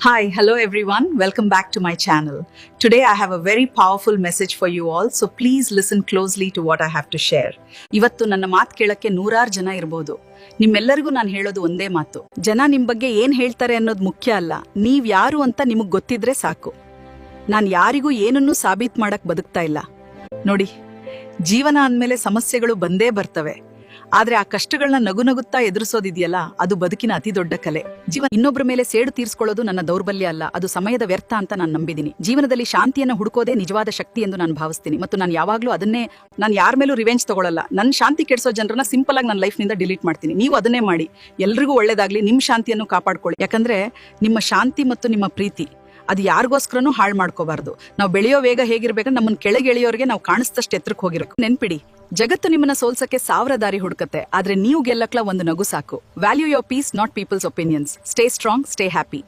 Hi, hello everyone. Welcome back to my channel. Today I have a very powerful message for you all, so please listen closely to what I have to share. ಇವತ್ತು ನನ್ನ ಮಾತು ಕೇಳಕ್ಕೆ ನೂರಾರು ಜನ ಇರಬಹುದು. ನಿಮ್ಮೆಲ್ಲರಿಗೂ ನಾನು ಹೇಳೋದು ಒಂದೇ ಮಾತು. ಜನ ನಿಮ್ ಬಗ್ಗೆ ಏನ್ ಹೇಳ್ತಾರೆ ಅನ್ನೋದು ಮುಖ್ಯ ಅಲ್ಲ. ನೀವ್ ಯಾರು ಅಂತ ನಿಮಗ್ ಗೊತ್ತಿದ್ರೆ ಸಾಕು. ನಾನು ಯಾರಿಗೂ ಏನನ್ನೂ ಸಾಬೀತ್ ಮಾಡಕ್ ಬದುಕ್ತಾ ಇಲ್ಲ. ನೋಡಿ, ಜೀವನ ಅಂದ್ಮೇಲೆ ಸಮಸ್ಯೆಗಳು ಬಂದೇ ಬರ್ತವೆ. ಆದ್ರೆ ಆ ಕಷ್ಟಗಳನ್ನ ನಗುನಗುತ್ತಾ ಎದುರಿಸೋದಿದೆಯಲ್ಲ, ಅದು ಬದುಕಿನ ಅತಿ ದೊಡ್ಡ ಕಲೆ. ಇನ್ನೊಬ್ಬರ ಮೇಲೆ ಸೇಡು ತೀರಿಸಿಕೊಳ್ಳೋದು ನನ್ನ ದೌರ್ಬಲ್ಯ ಅಲ್ಲ, ಅದು ಸಮಯದ ವ್ಯರ್ಥ ಅಂತ ನಾನು ನಂಬಿದ್ದೀನಿ. ಜೀವನದಲ್ಲಿ ಶಾಂತಿಯನ್ನು ಹುಡುಕೋದೇ ನಿಜವಾದ ಶಕ್ತಿ ಎಂದು ನಾನು ಭಾವಿಸ್ತೀನಿ. ಮತ್ತು ನಾನು ಯಾವಾಗ್ಲೂ ಅದನ್ನೇ, ನಾನು ಯಾರ ಮೇಲೂ ರಿವೆಂಜ್ ತಗೊಳ್ಳಲ್ಲ. ನನ್ನ ಶಾಂತಿ ಕೆಡಿಸೋ ಜನರನ್ನ ಸಿಂಪಲ್ ಆಗಿ ನನ್ನ ಲೈಫ್ ನಿಂದ ಡಿಲೀಟ್ ಮಾಡ್ತೀನಿ. ನೀವು ಅದನ್ನೇ ಮಾಡಿ. ಎಲ್ರಿಗೂ ಒಳ್ಳೇದಾಗ್ಲಿ. ನಿಮ್ಮ ಶಾಂತಿಯನ್ನು ಕಾಪಾಡ್ಕೊಳ್ಳಿ. ಯಾಕಂದ್ರೆ ನಿಮ್ಮ ಶಾಂತಿ ಮತ್ತು ನಿಮ್ಮ ಪ್ರೀತಿ ಅದು ಯಾರಿಗೋಸ್ಕರನೂ ಹಾಳು ಮಾಡ್ಕೋಬಾರ್ದು. ನಾವು ಬೆಳೆಯೋ ವೇಗ ಹೇಗಿರ್ಬೇಕಂದ್ರೆ ನಮ್ಮನ್ನ ಕೆಳಗೆಳೆಯೋರಿಗೆ ನಾವು ಕಾಣಿಸ್ತಷ್ಟು ಎತ್ತರಕ್ಕೆ ಹೋಗಿರ್ಬೇಕು. ನೆನ್ಪಿಡಿ, ಜಗತ್ತು ನಿಮ್ಮನ್ನ ಸೋಲ್ಸಕ್ಕೆ 1000 ದಾರಿ ಹುಡುಕತ್ತೆ, ಆದ್ರೆ ನೀವು ಗೆಲ್ಲಕ್ಲ ಒಂದು ನಗು ಸಾಕು. Value your peace, not people's opinions. Stay strong, stay happy.